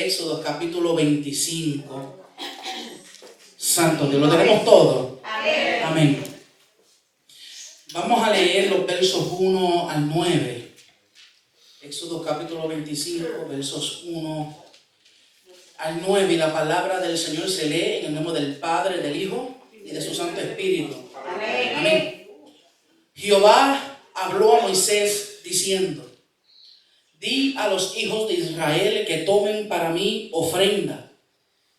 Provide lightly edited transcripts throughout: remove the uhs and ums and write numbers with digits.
Éxodo capítulo 25. Santo Dios, ¿lo tenemos todo? Amén. Amén. Vamos a leer los versos 1 al 9. Éxodo capítulo 25, versos 1 al 9. Y la palabra del Señor se lee en el nombre del Padre, del Hijo y de su Santo Espíritu. Amén. Amén. Jehová habló a Moisés diciendo: di a los hijos de Israel que tomen para mí ofrenda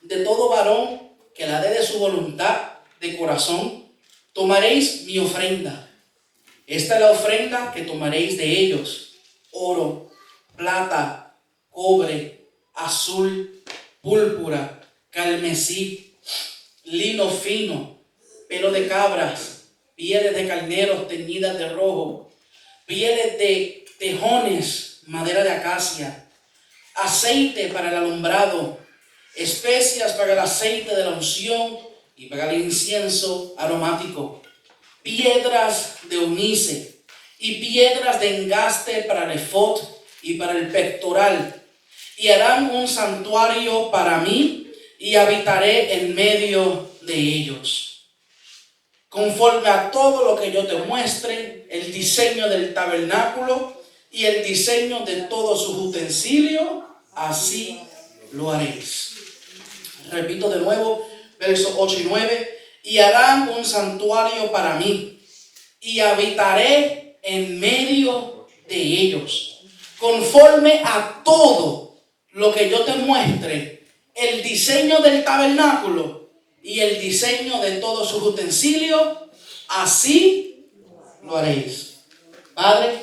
de todo varón que la dé de su voluntad de corazón. Tomaréis mi ofrenda. Esta es la ofrenda que tomaréis de ellos: oro, plata, cobre, azul, púrpura, carmesí, lino fino, pelo de cabras, pieles de carneros teñidas de rojo, pieles de tejones, madera de acacia, aceite para el alumbrado, especias para el aceite de la unción y para el incienso aromático, piedras de onice y piedras de engaste para el efod y para el pectoral. Y harán un santuario para mí y habitaré en medio de ellos. Conforme a todo lo que yo te muestre, el diseño del tabernáculo y el diseño de todos sus utensilios, así lo haréis. Repito de nuevo, versos 8 y 9. Y harán un santuario para mí y habitaré en medio de ellos. Conforme a todo lo que yo te muestre, el diseño del tabernáculo y el diseño de todos sus utensilios, así lo haréis. Padre,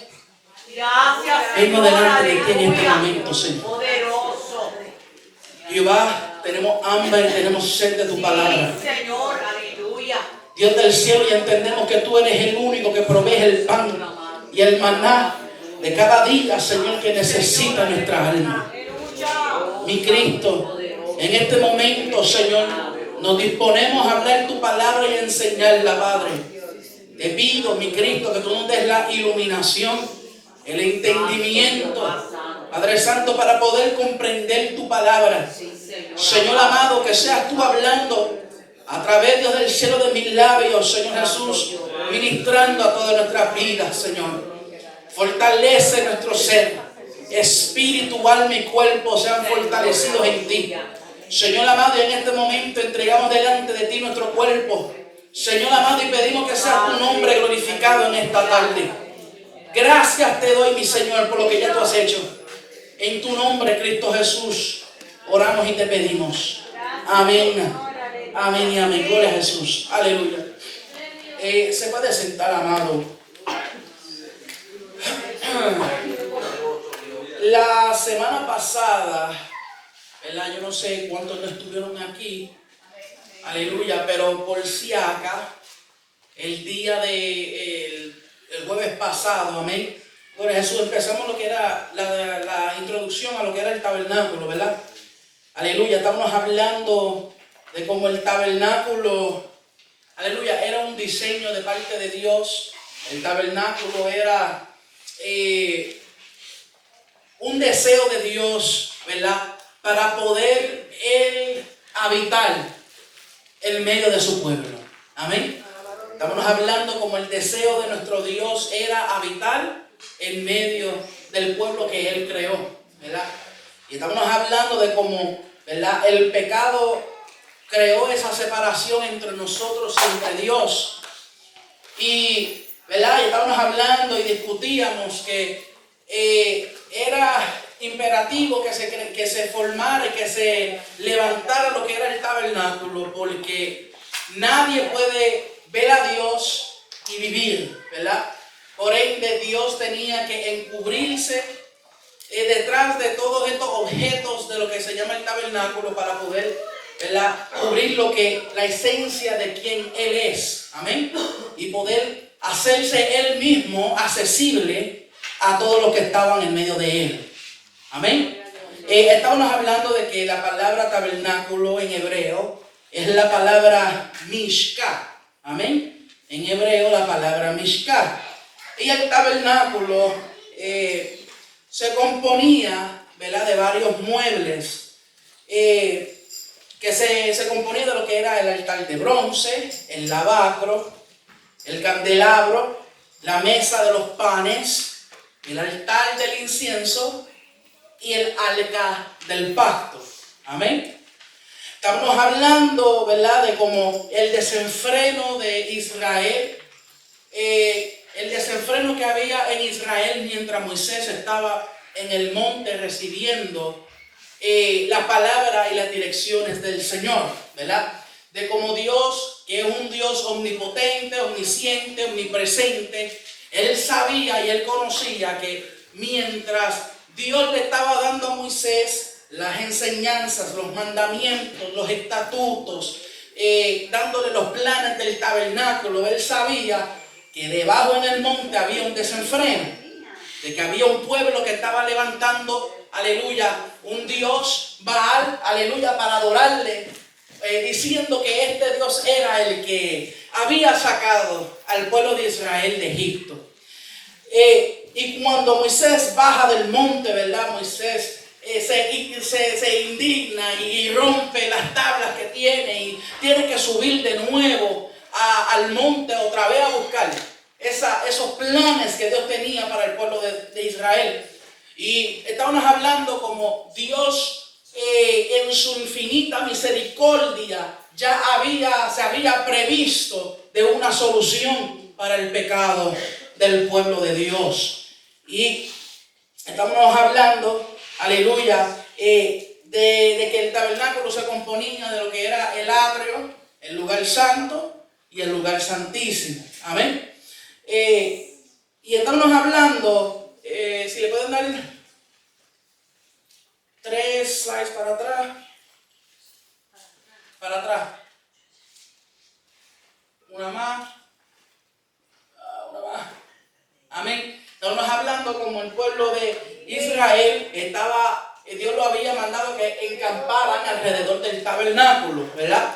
gracias, vengo delante de ti en este aleluya, momento, Señor. poderoso. Jehová, tenemos hambre y tenemos sed de tu palabra. Sí, Señor, aleluya. Dios del cielo, y entendemos que tú eres el único que provee el pan y el maná de cada día, Señor, que necesita nuestra alma. Mi Cristo, en este momento, Señor, nos disponemos a hablar tu palabra y a enseñarla, Padre. Te pido, mi Cristo, que tú nos des la iluminación, el entendimiento, Padre Santo, para poder comprender tu palabra. Señor amado, que seas tú hablando a través, Dios del cielo, de mis labios, Señor Jesús, ministrando a todas nuestras vidas, Señor. Fortalece nuestro ser, espíritu, alma y cuerpo sean fortalecidos en ti. Señor amado, y en este momento entregamos delante de ti nuestro cuerpo, Señor amado, y pedimos que sea tu nombre glorificado en esta tarde. Gracias te doy, mi Señor, por lo que ya tú has hecho. En tu nombre, Cristo Jesús, oramos y te pedimos. Amén. Amén y amén. Gloria a Jesús. Aleluya. Se puede sentar, amado. La semana pasada, ¿verdad? Yo no sé cuántos no estuvieron aquí. Aleluya. Pero por si acá, el día de el jueves pasado, amén. Gloria a Jesús, empezamos lo que era la introducción a lo que era el tabernáculo, ¿verdad? Aleluya, estábamos hablando de cómo el tabernáculo, aleluya, era un diseño de parte de Dios. El tabernáculo era un deseo de Dios, ¿verdad? Para poder Él habitar en medio de su pueblo. Amén. Estamos hablando como el deseo de nuestro Dios era habitar en medio del pueblo que Él creó, ¿verdad? Y estamos hablando de cómo, ¿verdad?, el pecado creó esa separación entre nosotros y entre Dios. Y, ¿verdad?, y estábamos hablando y discutíamos que era imperativo que se formara y que se levantara lo que era el tabernáculo, porque nadie puede ver a Dios y vivir, ¿verdad? Por ende, Dios tenía que encubrirse detrás de todos estos objetos de lo que se llama el tabernáculo para poder, ¿verdad?, cubrir la esencia de quien Él es. Amén. Y poder hacerse Él mismo accesible a todos los que estaban en medio de Él. Amén. Estábamos hablando de que la palabra tabernáculo en hebreo es la palabra mishká. Amén. En hebreo la palabra mishká. Y el tabernáculo se componía, ¿verdad?, de varios muebles que se componía de lo que era el altar de bronce, el lavacro, el candelabro, la mesa de los panes, el altar del incienso y el arca del pacto. Amén. Estamos hablando, ¿verdad?, de cómo el desenfreno de Israel, el desenfreno que había en Israel mientras Moisés estaba en el monte recibiendo la palabra y las direcciones del Señor, ¿verdad? De cómo Dios, que es un Dios omnipotente, omnisciente, omnipresente, Él sabía y Él conocía que mientras Dios le estaba dando a Moisés las enseñanzas, los mandamientos, los estatutos, dándole los planes del tabernáculo, Él sabía que debajo en el monte había un desenfreno, de que había un pueblo que estaba levantando, aleluya, un Dios Baal, aleluya, para adorarle, diciendo que este Dios era el que había sacado al pueblo de Israel de Egipto. Y cuando Moisés baja del monte, ¿verdad? Moisés se indigna y rompe las tablas que tiene y tiene que subir de nuevo al monte otra vez a buscar esos planes que Dios tenía para el pueblo de Israel. Y estábamos hablando como Dios en su infinita misericordia ya se había previsto de una solución para el pecado del pueblo de Dios. Y estamos hablando, aleluya, de que el tabernáculo se componía de lo que era el atrio, el lugar santo y el lugar santísimo. Amén. Y estamos hablando, si le pueden dar 3 slides para atrás. Una más. Amén. Estamos hablando como el pueblo de Israel Dios lo había mandado que encamparan alrededor del tabernáculo, ¿verdad?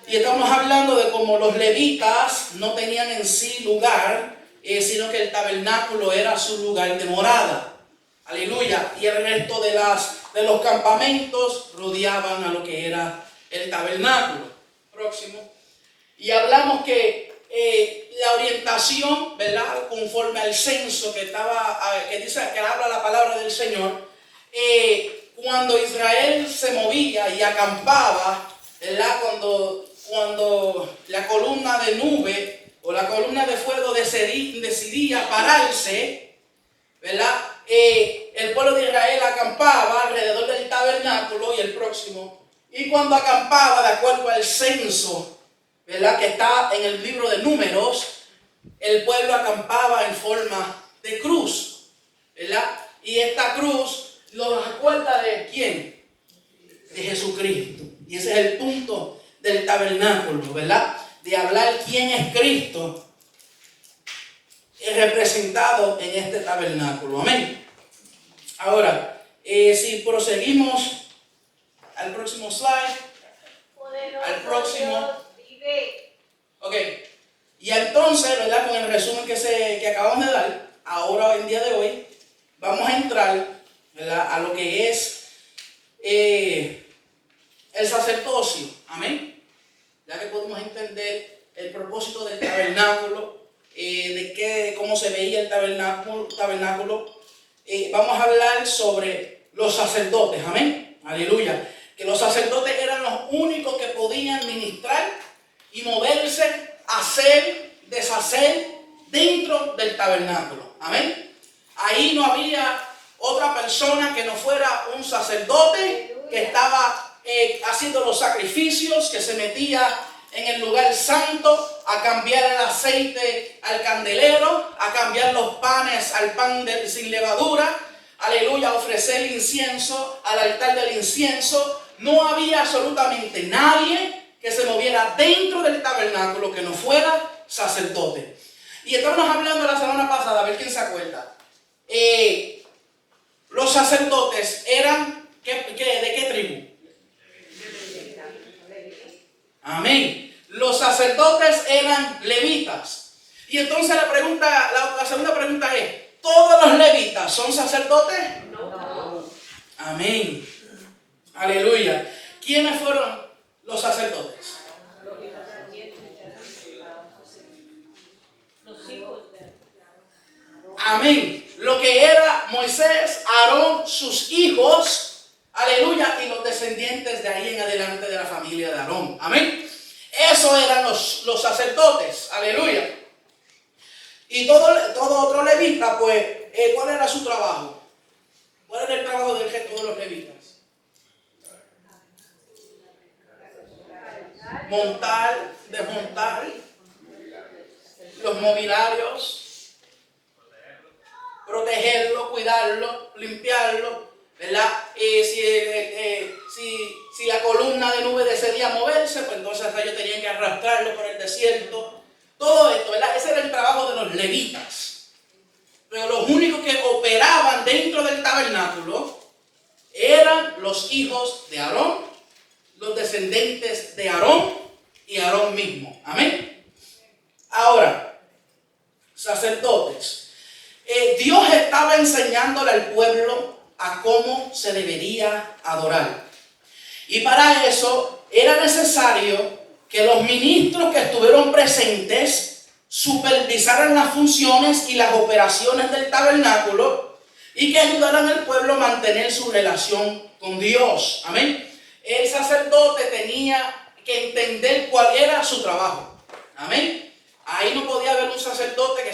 Y estamos hablando de cómo los levitas no tenían en sí lugar, sino que el tabernáculo era su lugar de morada. Aleluya. Y el resto de los campamentos rodeaban a lo que era el tabernáculo. Próximo. Y hablamos que la orientación, ¿verdad?, conforme al censo que habla la palabra del Señor, cuando Israel se movía y acampaba, ¿verdad?, cuando la columna de nube o la columna de fuego decidía pararse, ¿verdad?, el pueblo de Israel acampaba alrededor del tabernáculo y el próximo. Y cuando acampaba, de acuerdo al censo, ¿verdad?, que está en el libro de Números, el pueblo acampaba en forma de cruz, ¿verdad? Y esta cruz nos recuerda de ¿quién? De Jesucristo. Y ese es el punto del tabernáculo, ¿verdad? De hablar quién es Cristo representado en este tabernáculo. Amén. Ahora, si proseguimos al próximo slide, al próximo. Ok. Y entonces, ¿verdad?, con el resumen que acabamos de dar, ahora en día de hoy, vamos a entrar, ¿verdad?, a lo que es el sacerdocio. Amén. Ya que podemos entender el propósito del tabernáculo, cómo se veía el tabernáculo, vamos a hablar sobre los sacerdotes. Amén. Aleluya. Que los sacerdotes eran los únicos que podían ministrar y moverse, hacer, deshacer dentro del tabernáculo. Amén. Ahí no había otra persona que no fuera un sacerdote que estaba haciendo los sacrificios, que se metía en el lugar santo a cambiar el aceite al candelero, a cambiar los panes al pan sin levadura, aleluya, a ofrecer incienso al altar del incienso. No había absolutamente nadie que se moviera dentro del tabernáculo que no fuera sacerdote. Y estábamos hablando la semana pasada, a ver quién se acuerda. Los sacerdotes eran, ¿de qué tribu? Amén. Los sacerdotes eran levitas. Y entonces la segunda pregunta es, ¿todos los levitas son sacerdotes? No. Amén. Aleluya. ¿Quiénes fueron los sacerdotes? Amén. Lo que era Moisés, Aarón, sus hijos, aleluya, y los descendientes de ahí en adelante de la familia de Aarón. Amén. Esos eran los sacerdotes, aleluya. Y todo otro levita, pues, ¿cuál era su trabajo? ¿Cuál era el trabajo del resto de los levitas? Montar, desmontar, los mobiliarios, protegerlo, cuidarlo, limpiarlo, ¿verdad? Si la columna de nube decidía moverse, pues entonces ellos tenían que arrastrarlo por el desierto. Todo esto, ¿verdad? Ese era el trabajo de los levitas. Pero los únicos que operaban dentro del tabernáculo eran los hijos de Aarón, los descendientes de Aarón y Aarón mismo. Amén. Ahora, sacerdotes. Dios estaba enseñándole al pueblo a cómo se debería adorar. Y para eso era necesario que los ministros que estuvieron presentes supervisaran las funciones y las operaciones del tabernáculo y que ayudaran al pueblo a mantener su relación con Dios. Amén. El sacerdote tenía que entender cuál era su trabajo. Amén. Ahí no podía haber un sacerdote que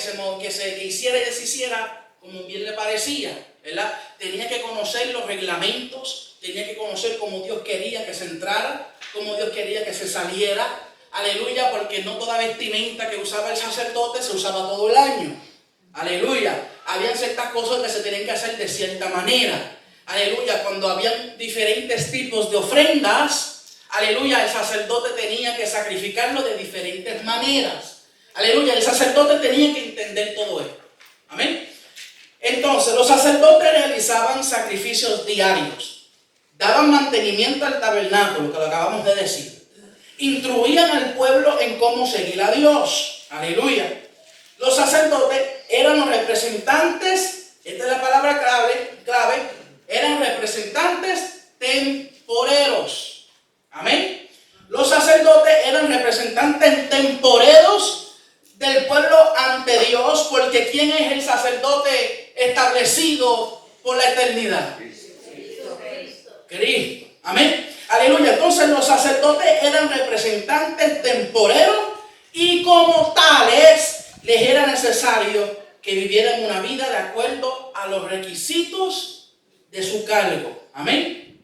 hiciera y deshiciera como bien le parecía, ¿verdad? Tenía que conocer los reglamentos, tenía que conocer cómo Dios quería que se entrara, cómo Dios quería que se saliera. Aleluya, porque no toda vestimenta que usaba el sacerdote se usaba todo el año. Aleluya. Habían ciertas cosas que se tenían que hacer de cierta manera. Aleluya. Cuando habían diferentes tipos de ofrendas, aleluya, el sacerdote tenía que sacrificarlo de diferentes maneras. Aleluya, el sacerdote tenía que entender todo esto. Amén. Entonces, los sacerdotes realizaban sacrificios diarios, daban mantenimiento al tabernáculo, que lo acabamos de decir. Instruían al pueblo en cómo seguir a Dios. Aleluya. Los sacerdotes eran los representantes, esta es la palabra clave, eran representantes temporeros. Amén. Los sacerdotes eran representantes temporeros del pueblo ante Dios, porque ¿quién es el sacerdote establecido por la eternidad? Cristo. Amén. Aleluya. Entonces los sacerdotes eran representantes temporeros y como tales les era necesario que vivieran una vida de acuerdo a los requisitos de su cargo. Amén.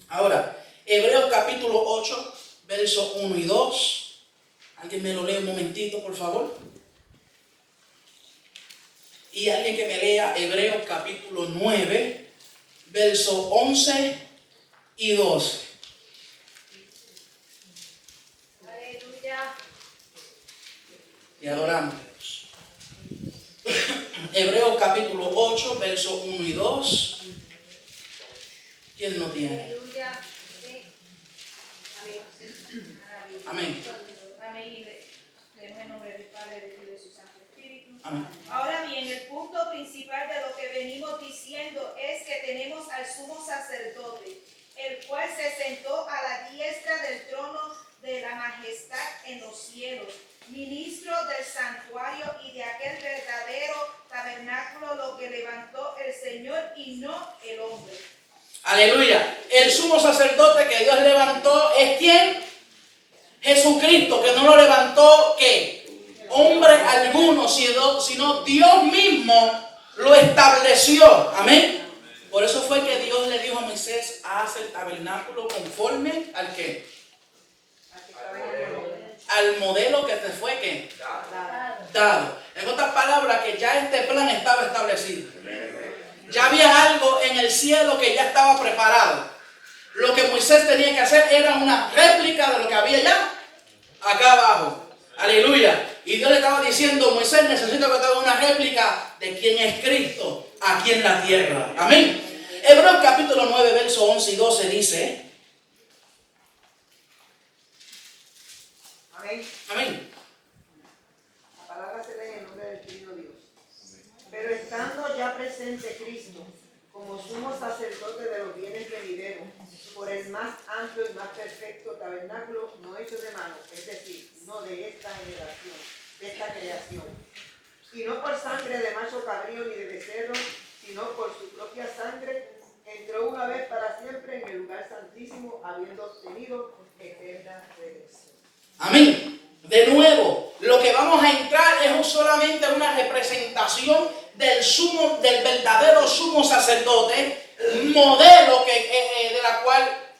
Ahora, Hebreos capítulo 8, versos 1 y 2. ¿Alguien me lo lee un momentito, por favor? Y alguien que me lea Hebreos capítulo 9, versos 11 y 12. Aleluya. Y adoramos a Dios. Hebreos capítulo 8, versos 1 y 2. ¿Quién lo tiene? Aleluya. Amén. Amén. En el nombre del Padre, del Hijo y de su Santo Espíritu. Amén. Ahora bien, el punto principal de lo que venimos diciendo es que tenemos al sumo sacerdote, el cual se sentó a la diestra del trono de la majestad en los cielos, ministro del santuario y de aquel verdadero tabernáculo, lo que levantó el Señor y no el hombre. Aleluya. El sumo sacerdote que Dios levantó es ¿quién? Jesucristo, que no lo levantó ¿qué? Hombre alguno, sino Dios mismo lo estableció. Amén. Por eso fue que Dios le dijo a Moisés: haz el tabernáculo conforme al ¿qué? Al modelo que te fue ¿qué? Dado. En otras palabras, que ya este plan estaba establecido. Ya había algo en el cielo que ya estaba preparado. Lo que Moisés tenía que hacer era una réplica de lo que había ya acá abajo. Aleluya. Y Dios le estaba diciendo: Moisés, necesito que te haga una réplica de quién es Cristo aquí en la tierra. Amén. Hebreos capítulo 9, versos 11 y 12 dice: Amén. amén. La palabra se lee en el nombre del Trino Dios. Pero estando ya presente Cristo, como como sumo sacerdote de los bienes venideros, por el más amplio y más perfecto tabernáculo no hecho de mano, es decir, no de esta generación, de esta creación, y no por sangre de macho cabrío ni de becerro, sino por su propia sangre, entró una vez para siempre en el lugar santísimo, habiendo obtenido eterna redención. Amén. De nuevo, lo que vamos a entrar es solamente una representación del verdadero sumo sacerdote, modelo de la cual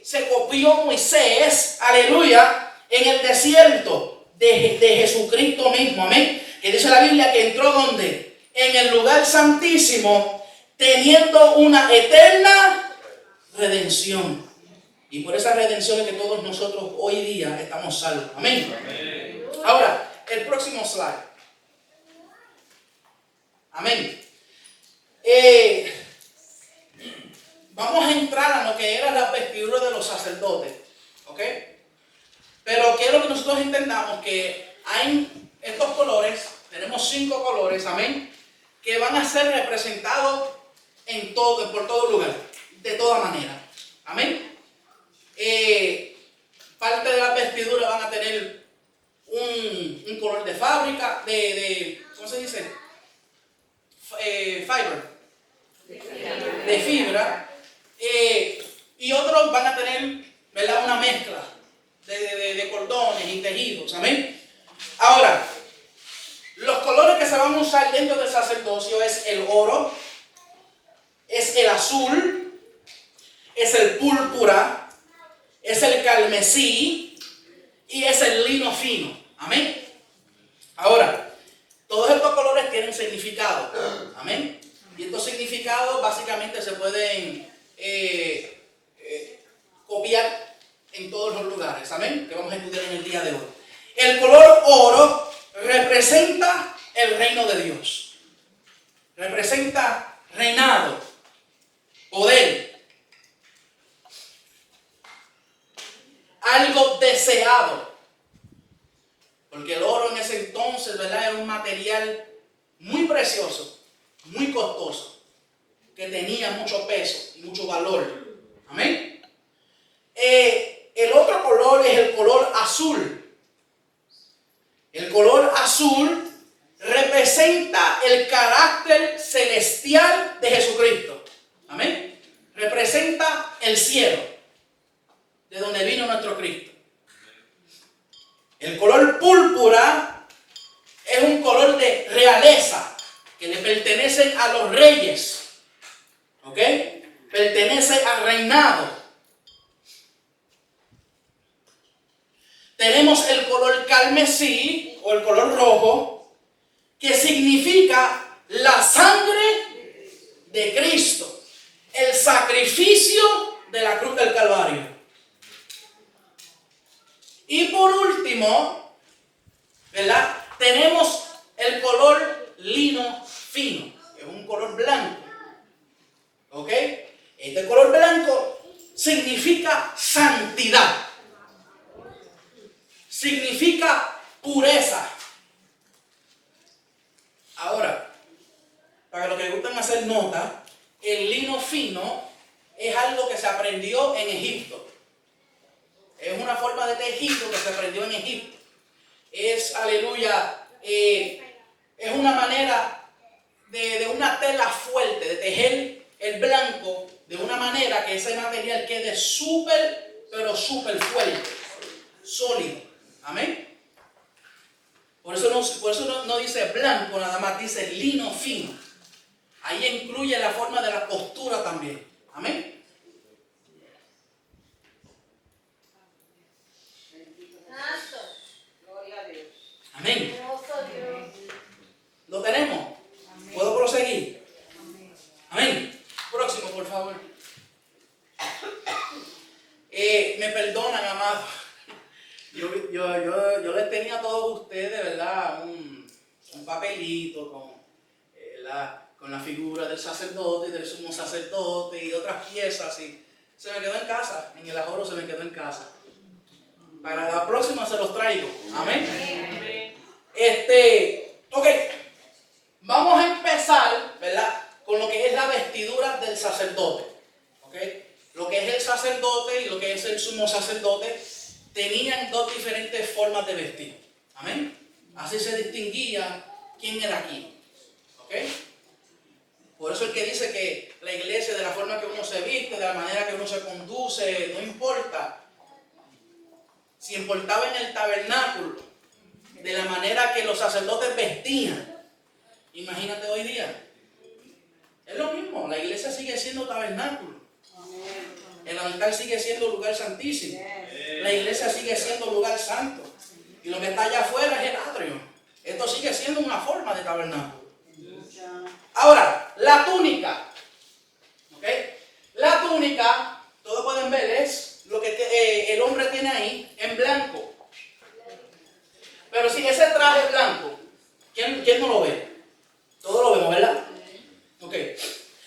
se copió Moisés, aleluya, en el desierto de Jesucristo mismo, amén. Que dice la Biblia que entró ¿dónde? En el lugar santísimo, teniendo una eterna redención. Y por esa redención es que todos nosotros hoy día estamos salvos. Amén. Amén. Ahora, el próximo slide. Amén. Vamos a entrar a lo que eran las vestiduras de los sacerdotes. ¿Ok? Pero quiero que nosotros entendamos que hay estos colores, tenemos 5 colores, amén, que van a ser representados por todo lugar, de toda manera. Amén. Parte de las vestiduras van a tener un color de fábrica, ¿cómo se dice? De fibra. Y otros van a tener, ¿verdad?, una mezcla de cordones y tejidos. Amén. Ahora, los colores que se van a usar dentro del sacerdocio es el oro, es el azul, es el púrpura, es el carmesí y es el lino fino. Amén. Ahora, todos estos colores tienen significado. Amén. Y estos significados básicamente se pueden copiar en todos los lugares. Amén. Que vamos a estudiar en el día de hoy. El color oro representa el reino de Dios. Representa reinado, poder. Algo deseado, porque el oro en ese entonces, ¿verdad?, era un material muy precioso, muy costoso, que tenía mucho peso y mucho valor. Amén. El otro color es el color azul. El color azul representa el carácter celestial de Jesucristo. Amén. Representa el cielo, de donde vino nuestro Cristo. El color púrpura es un color de realeza que le pertenece a los reyes. ¿Ok? Pertenece al reinado. Tenemos el color carmesí o el color rojo, que significa la sangre de Cristo, el sacrificio de la cruz del Calvario. Y por último, ¿verdad?, tenemos el color lino fino, que es un color blanco. ¿Ok? Este color blanco significa santidad, significa pureza. Ahora, para los que gustan hacer nota, el lino fino es algo que se aprendió en Egipto. Es una forma de tejido que se aprendió en Egipto. Es, aleluya, es una manera de una tela fuerte, de tejer el blanco de una manera que ese material quede súper, pero súper fuerte, sólido. Amén. Por eso no dice blanco, nada más dice lino fino. Ahí incluye la forma de la costura también. Amén. Gloria a Dios. Amén. ¿Lo tenemos? ¿Puedo proseguir? Amén. Próximo, por favor. Me perdonan, amados. Yo les tenía a todos ustedes, ¿verdad?, un papelito con la figura del sacerdote, del sumo sacerdote y otras piezas. Y se me quedó en casa, en el ahorro se me quedó en casa. Para la próxima se los traigo. Amén. Ok. Vamos a empezar, ¿verdad?, con lo que es la vestidura sumos sacerdotes tenían dos diferentes formas de vestir. Amén. Así se distinguía quién era quién. ¿Ok? Por eso el que dice que la iglesia, de la forma que uno se viste, de la manera que uno se conduce, no importa. Si importaba en el tabernáculo, de la manera que los sacerdotes vestían, imagínate hoy día. Es lo mismo, la iglesia sigue siendo tabernáculo. El altar sigue siendo lugar santísimo. La iglesia sigue siendo lugar santo. Y lo que está allá afuera es el atrio. Esto sigue siendo una forma de tabernáculo. Ahora, la túnica. ¿Ok? La túnica, todos pueden ver, es lo que el hombre tiene ahí en blanco. Pero si ese traje blanco, ¿quién no lo ve? Todos lo vemos, ¿verdad? Ok.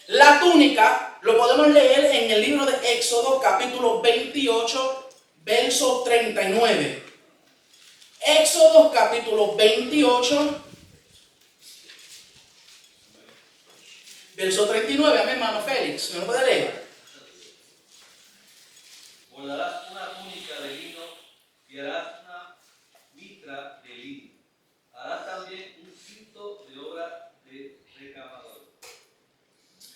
La túnica lo podemos leer en el libro de Éxodo, capítulo 28, verso 39. Éxodo, capítulo 28, verso 39. Amén, hermano Félix. ¿Me lo puede leer? Bordarás una túnica de lino y harás una mitra de lino. Harás también un cinto de obra de recamador.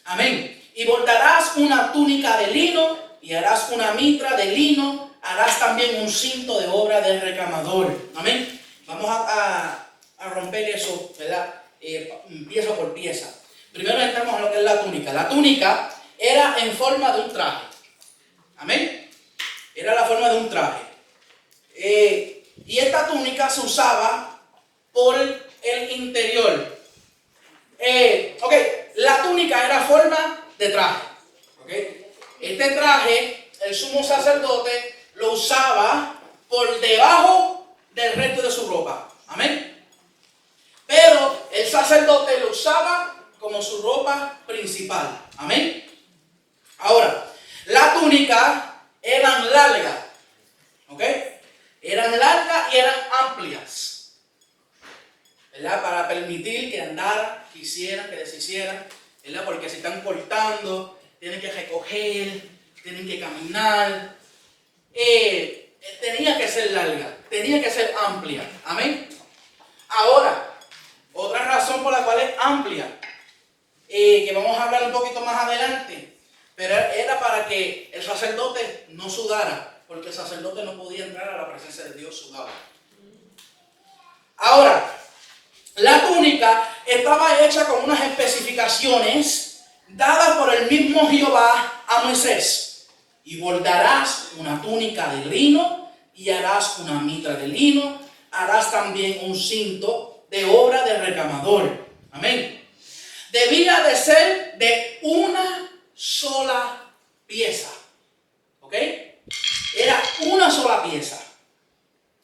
Amén. Y bordarás una túnica de lino y harás una mitra de lino. Harás también un cinto de obra de recamador. Amén. Vamos a romper eso, ¿verdad? Pieza por pieza. Primero entramos a lo que es la túnica. La túnica era en forma de un traje. Amén. Era la forma de un traje. Y esta túnica se usaba por el interior. La túnica era forma de traje. Este traje, el sumo sacerdote lo usaba por debajo del resto de su ropa. Amén. Pero el sacerdote lo usaba como su ropa principal. Amén. Ahora, la túnica eran largas. Eran largas y eran amplias, ¿verdad? Para permitir que andaran, que hicieran, que deshicieran, ¿verdad? Porque si están cortando, tienen que recoger, tienen que caminar. Tenía que ser larga, tenía que ser amplia. Amén. Ahora, otra razón por la cual es amplia, que vamos a hablar un poquito más adelante, pero era para que el sacerdote no sudara, porque el sacerdote no podía entrar a la presencia de Dios sudado. Ahora, la túnica estaba hecha con unas especificaciones dadas por el mismo Jehová a Moisés. Y bordarás una túnica de lino y harás una mitra de lino, harás también un cinto de obra de recamador. Amén. Debía de ser de una sola pieza. ¿Ok? Era una sola pieza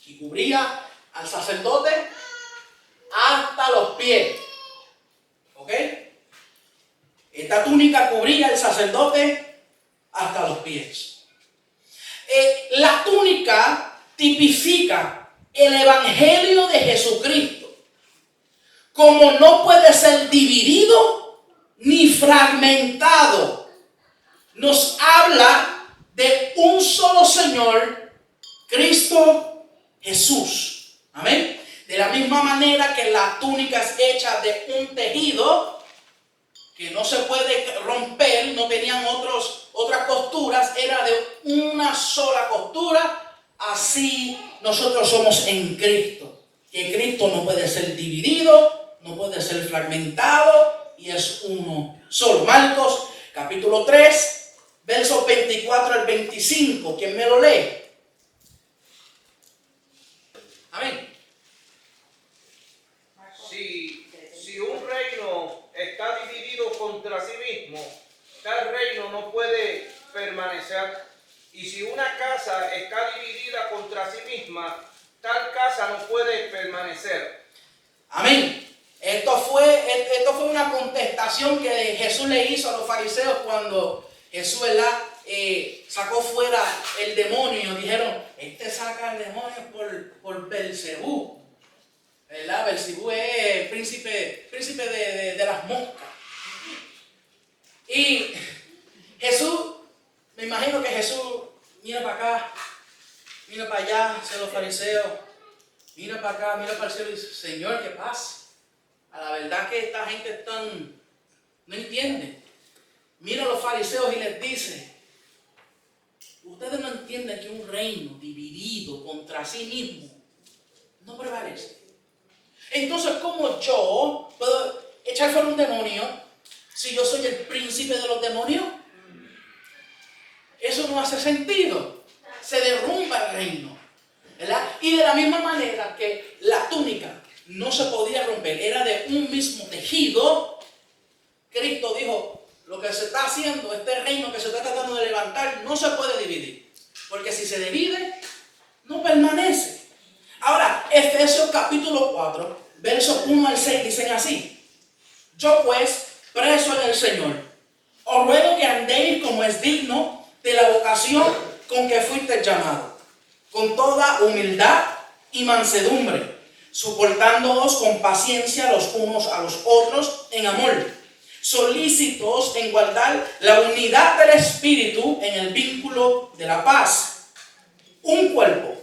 y cubría al sacerdote hasta los pies. ¿Ok? Esta túnica cubría al sacerdote hasta los pies. La túnica tipifica el evangelio de Jesucristo, como no puede ser dividido ni fragmentado. Nos habla de un solo Señor, Cristo Jesús. Amén. De la misma manera que la túnica es hecha de un tejido que no se puede romper, no tenían otras costuras, era de una sola costura. Así nosotros somos en Cristo. Que Cristo no puede ser dividido, no puede ser fragmentado y es uno solo. Marcos capítulo 3. Versos 24 al 25. ¿Quién me lo lee? Amén. Si un reino está dividido contra sí mismo, tal reino no puede permanecer. Y si una casa está dividida contra sí misma, tal casa no puede permanecer. Amén. Esto fue una contestación que Jesús le hizo a los fariseos cuando Jesús, ¿verdad? Sacó fuera el demonio. Dijeron, este saca el demonio por Belcebú, ¿verdad? Belcebú es príncipe de las moscas. Y Jesús, me imagino que Jesús mira para acá, mira para allá, hacia los fariseos, mira para acá, mira para el cielo y dice, Señor, ¿qué pasa? A la verdad que esta gente no entiende. Mira a los fariseos y les dice, ustedes no entienden que un reino dividido contra sí mismo no prevalece. Entonces, ¿cómo yo puedo echar fuera un demonio si yo soy el príncipe de los demonios? Eso no hace sentido. Se derrumba el reino, ¿verdad? Y de la misma manera que la túnica no se podía romper, era de un mismo tejido, Cristo dijo, lo que se está haciendo, este reino que se está tratando de levantar, no se puede dividir. Porque si se divide, no permanece. Ahora, Efesios capítulo 4, versos 1 al 6 dicen así. Yo pues, preso en el Señor, os ruego que andéis como es digno de la vocación con que fuiste llamado, con toda humildad y mansedumbre, soportándoos con paciencia los unos a los otros en amor, solícitos en guardar la unidad del Espíritu en el vínculo de la paz. Un cuerpo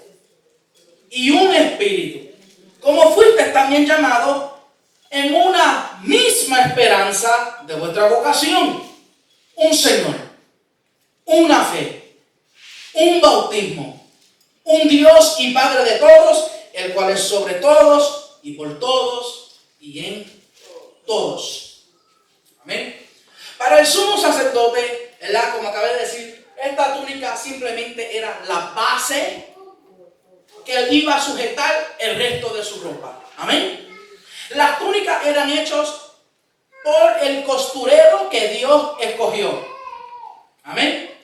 y un espíritu, como fuisteis también llamados en una misma esperanza de vuestra vocación, un Señor, una fe, un bautismo, un Dios y Padre de todos, el cual es sobre todos y por todos y en todos. Amén. Para el sumo sacerdote, ¿verdad? Como acabé de decir, esta túnica simplemente era la base que él iba a sujetar el resto de su ropa. Amén. Las túnicas eran hechas por el costurero que Dios escogió. Amén.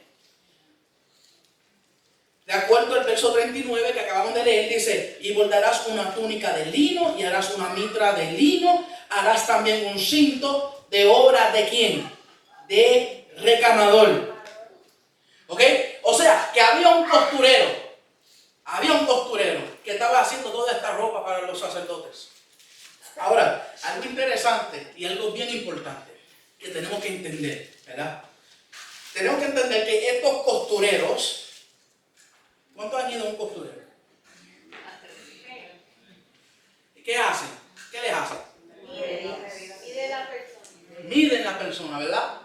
De acuerdo al verso 39 que acabamos de leer, dice, y bordarás una túnica de lino y harás una mitra de lino, harás también un cinto de obra de ¿quién? De recamador. ¿Ok? O sea, que había un costurero que estaba haciendo toda esta ropa para los sacerdotes. Ahora, algo interesante y algo bien importante que tenemos que entender, ¿verdad? Tenemos que entender que estos costureros, ¿cuántos han ido a un costurero? ¿Qué hacen? ¿Qué les hacen? Miden la persona, ¿verdad?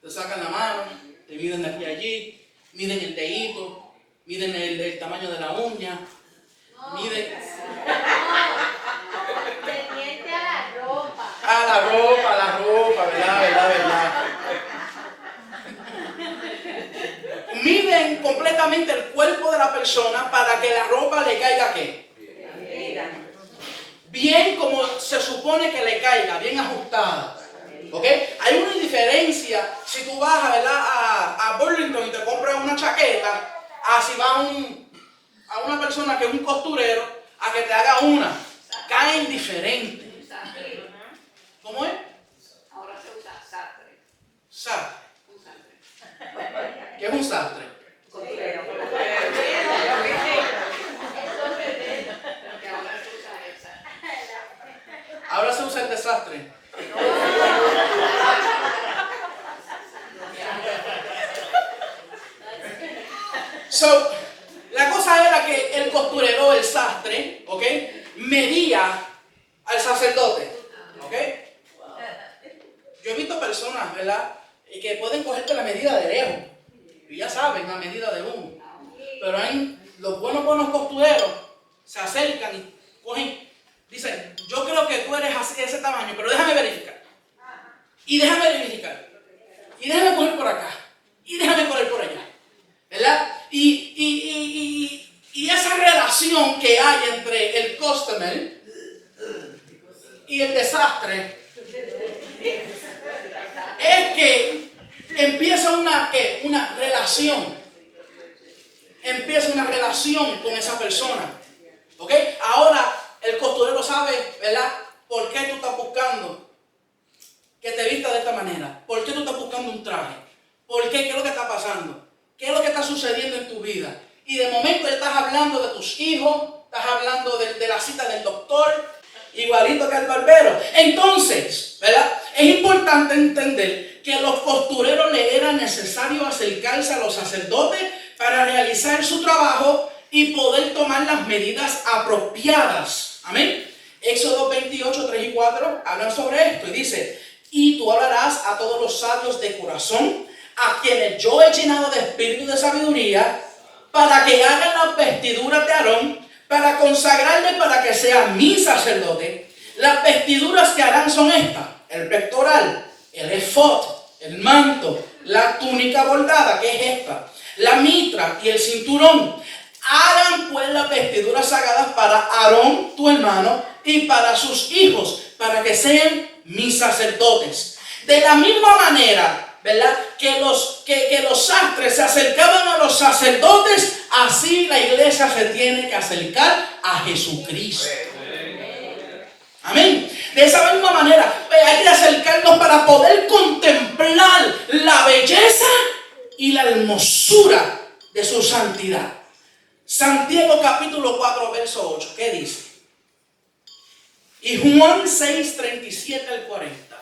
Te sacan la mano, te miden de aquí a allí, miden el dedito, miden el tamaño de la uña, miden... Pendiente a la ropa. A la ropa, ¿verdad? Miden completamente el cuerpo de la persona para que la ropa le caiga ¿qué? Bien como se supone que le caiga, bien ajustada. ¿Ok? Hay una diferencia si tú vas a Burlington y te compras una chaqueta, a si vas a una persona que es un costurero, a que te haga una. Caen diferentes. ¿Cómo es? Ahora se usa sastre. Sastre. Un sastre. ¿Qué es un sastre? Porque ahora se usa esa. Ahora se usa el desastre. So, la cosa era que el costurero, el sastre, ¿ok? Medía al sacerdote, ¿ok? Yo he visto personas, ¿verdad? Que pueden cogerte la medida de lejos. Y ya saben la medida de uno. Pero hay los buenos costureros se acercan y cogen, dicen, yo creo que tú eres así, ese tamaño, pero déjame verificar. Y déjame verificar. Y déjame coger por acá. Y déjame coger por allá. ¿Verdad? Y esa relación que hay entre el customer y el desastre es que empieza una relación. Empieza una relación con esa persona. ¿Ok? Ahora el costurero sabe, ¿verdad? ¿Por qué tú estás buscando que te vista de esta manera? ¿Por qué tú estás buscando un traje? ¿Por qué? ¿Qué es lo que está pasando? ¿Qué es lo que está sucediendo en tu vida? Y de momento estás hablando de tus hijos, estás hablando de la cita del doctor, igualito que el barbero. Entonces, ¿verdad? Es importante entender que a los costureros le era necesario acercarse a los sacerdotes para realizar su trabajo y poder tomar las medidas apropiadas. Amén. Éxodo 28, 3 y 4 hablan sobre esto y dice: y tú hablarás a todos los sabios de corazón, a quienes yo he llenado de espíritu de sabiduría, para que hagan las vestiduras de Aarón, para consagrarle para que sea mi sacerdote. Las vestiduras que harán son estas: el pectoral, el efod, el manto, la túnica bordada, que es esta, la mitra y el cinturón. Hagan pues las vestiduras sagradas para Aarón, tu hermano, y para sus hijos, para que sean mis sacerdotes. De la misma manera, ¿verdad?, que los sastres se acercaban a los sacerdotes, así la iglesia se tiene que acercar a Jesucristo. Amén. De esa misma manera, hay que acercarnos para poder contemplar la belleza y la hermosura de su santidad. Santiago capítulo 4, verso 8, ¿qué dice? Y Juan 6, 37 al 40.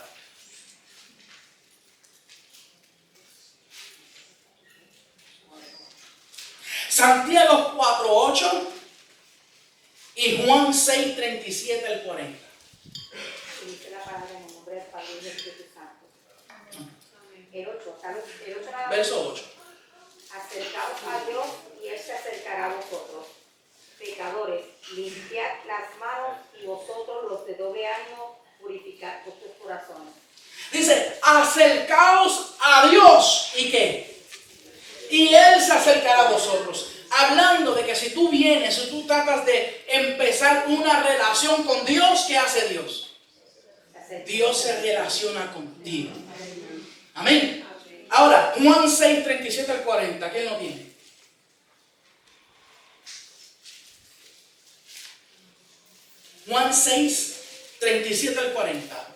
Santiago 4, 8 y Juan 6, 37 al 40. Dice la palabra en el nombre del Padre y del Espíritu Santo. El 8, Verso 8. acercaos a Dios y Él se acercará a vosotros. Pecadores, limpiad las manos y vosotros los de doble ánimo, purificad vuestros corazones. Dice: acercaos a Dios. ¿Y qué? Y Él se acercará a vosotros. Hablando de que si tú vienes, si tú tratas de empezar una relación con Dios, ¿qué hace Dios? Dios se relaciona contigo. Amén. Ahora, Juan 6, 37 al 40, ¿quién lo tiene? Juan 6, 37 al 40.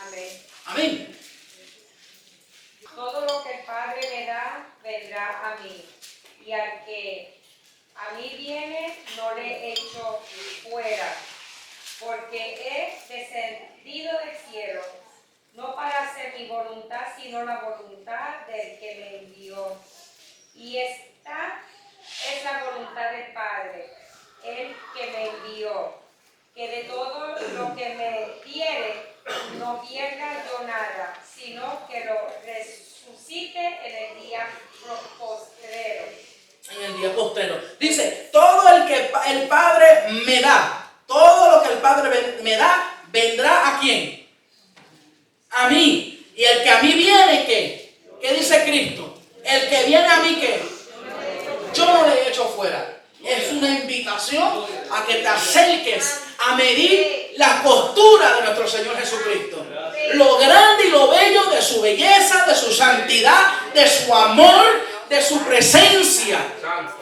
Amén. Amén. Todo lo que el Padre me da, vendrá a mí. Y al que a mí viene, no le echo fuera. Porque he descendido del cielo, no para hacer mi voluntad, sino la voluntad del que me envió. Y esta es la voluntad del Padre, el que me envió, que de todo lo que me diere, no pierda yo nada, sino que lo resucite en el día postrero. En el día postrero. Dice: todo el que el Padre me da, todo lo que el Padre me da, vendrá ¿a quién? A mí. Y el que a mí viene, ¿qué? ¿Qué dice Cristo? El que viene a mí, ¿qué? Yo no le echo fuera. Es una invitación a que te acerques a medir la postura de nuestro Señor Jesucristo. Lo grande y lo bello de su belleza, de su santidad, de su amor, de su presencia.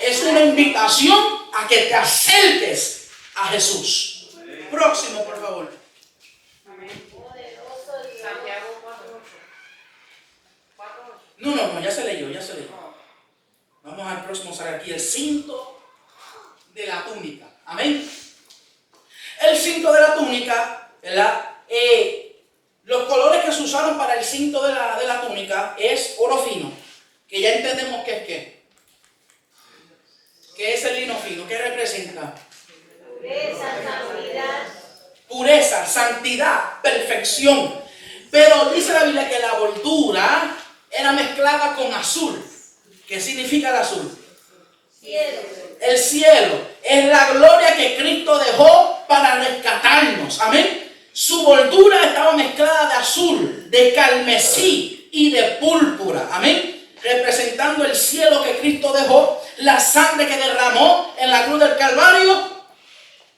Es una invitación a que te acerques a Jesús. Próximo, por favor. Santiago 4:8. No, ya se leyó. Vamos al próximo, sale aquí el cinto de la túnica. Amén. El cinto de la túnica, ¿verdad? Los colores que se usaron para el cinto de la túnica es oro fino, que ya entendemos que es qué. ¿Qué es el lino fino? ¿Qué representa? Pureza, santidad, perfección. Pero dice la Biblia que la bordura era mezclada con azul. ¿Qué significa el azul? Cielo. El cielo es la gloria que Cristo dejó para rescatarnos. Amén. Su bordura estaba mezclada de azul, de carmesí y de púrpura. Amén. Representando el cielo que Cristo dejó, la sangre que derramó en la cruz del Calvario,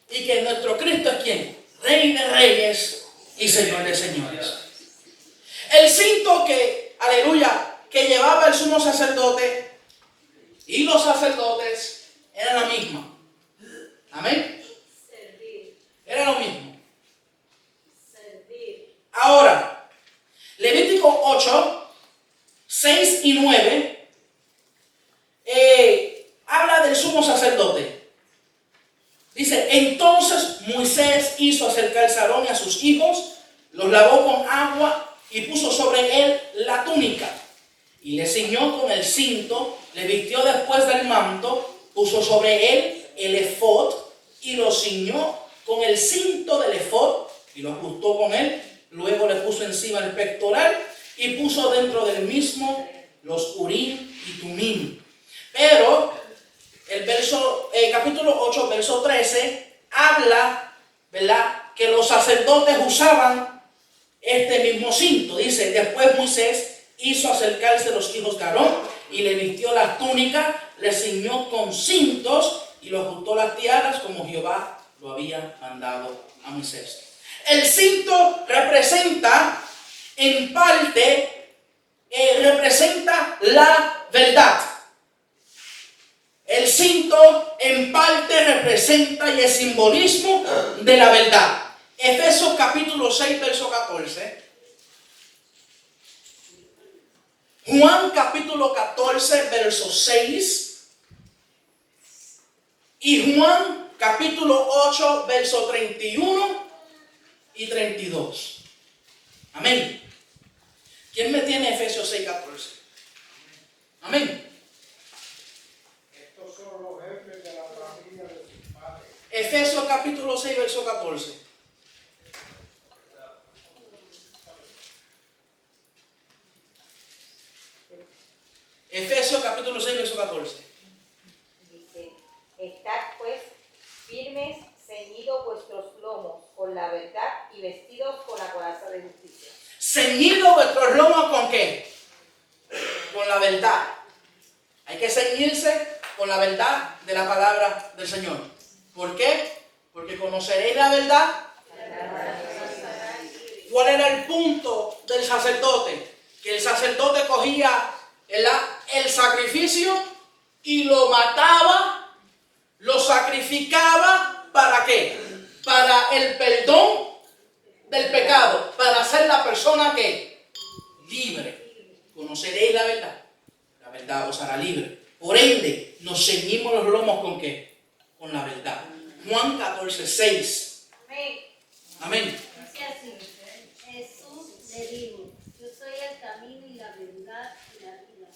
y que nuestro Cristo es ¿quién? Rey de reyes y Señor de señores. El cinto que, aleluya, que llevaba el sumo sacerdote y los sacerdotes era la misma. Amén. Era lo mismo. Ahora, Levítico 8, 6 y 9 habla del sumo sacerdote. Dice: entonces Moisés hizo acercarse a Aarón y a sus hijos, los lavó con agua y puso sobre él la túnica. y le ciñó con el cinto, le vistió después del manto, puso sobre él el efod y lo ciñó con el cinto del efod y lo ajustó con él. Luego le puso encima el pectoral y puso dentro del mismo los urim y tumim. Pero el capítulo 8, verso 13, habla, ¿verdad?, que los sacerdotes usaban este mismo cinto. Dice, después Moisés hizo acercarse a los hijos de Aarón y le vistió las túnicas, le ciñó con cintos y lo ajustó las tiaras como Jehová lo había mandado a Moisés. El cinto representa, en parte, representa la verdad. El cinto en parte representa y es simbolismo de la verdad. Efesios capítulo 6, verso 14. Juan capítulo 14, verso 6. Y Juan capítulo 8, verso 31 y 32. Amén. ¿Quién me tiene Efesios 6, 14? Amén. Estos son los jefes de la familia de sus padres. Efesios capítulo 6, verso 14. Efesios capítulo 6, verso 14. Dice, estad pues firmes, ceñidos vuestros lomos con la verdad y vestidos con la coraza de justicia. Ceñido vuestros lomos ¿con qué? Con la verdad. Hay que ceñirse con la verdad de la palabra del Señor. ¿Por qué? Porque conoceréis la verdad. ¿Cuál era el punto del sacerdote? Que el sacerdote cogía el sacrificio y lo mataba, lo sacrificaba, ¿para qué? Para el perdón del pecado, para hacer la persona que libre. Conoceréis la verdad os hará libre. Por ende, nos ceñimos los lomos ¿con qué? Con la verdad. Juan 14, 6. Amén. Amén. Dice así, Jesús le dijo, yo soy el camino y la verdad y la vida.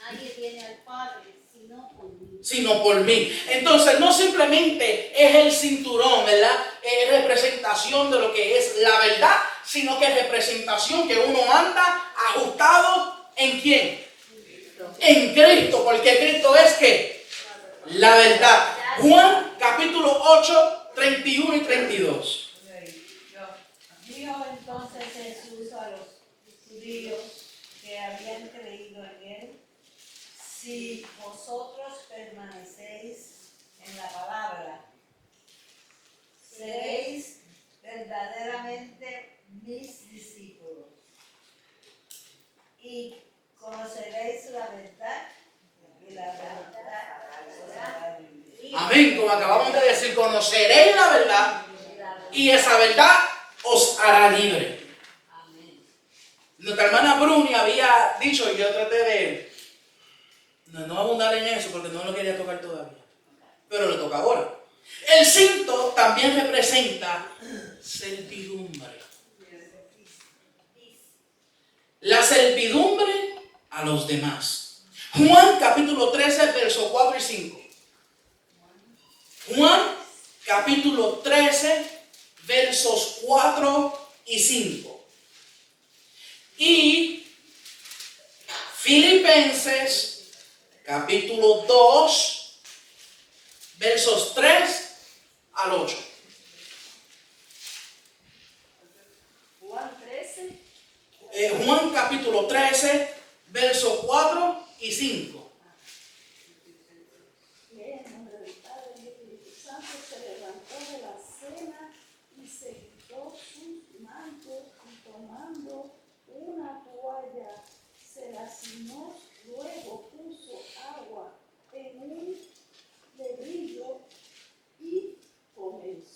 Nadie viene al Padre sino por mí. Sino por mí. Entonces, no simplemente es el cinturón, ¿verdad? Es representación de lo que es la verdad, sino que es representación que uno anda ajustado ¿en quién? En Cristo, porque Cristo es ¿qué? La verdad. Juan capítulo 8, 31 y 32. Dijo entonces Jesús a los judíos que habían creído en él, si vosotros permanecéis en la palabra, seréis verdaderamente mis discípulos y conoceréis la verdad y la verdad os hará libre. Amén, como acabamos de decir, conoceréis la verdad y esa verdad os hará libre. Nuestra hermana Bruni había dicho, y yo traté de no abundar en eso porque no lo quería tocar todavía, pero le toca ahora. El cinto también representa servidumbre. La servidumbre a los demás. Juan capítulo 13, versos 4 y 5. Juan capítulo 13, versos 4 y 5. Y Filipenses capítulo 2, versos 3 al 8. Juan 13. Juan capítulo 13, versos 4 y 5. Y en el nombre del Padre y del Espíritu Santo se levantó de la cena y se quitó sus mantos y tomando una toalla se la ciñó, luego puso agua en un lebrillo y comenzó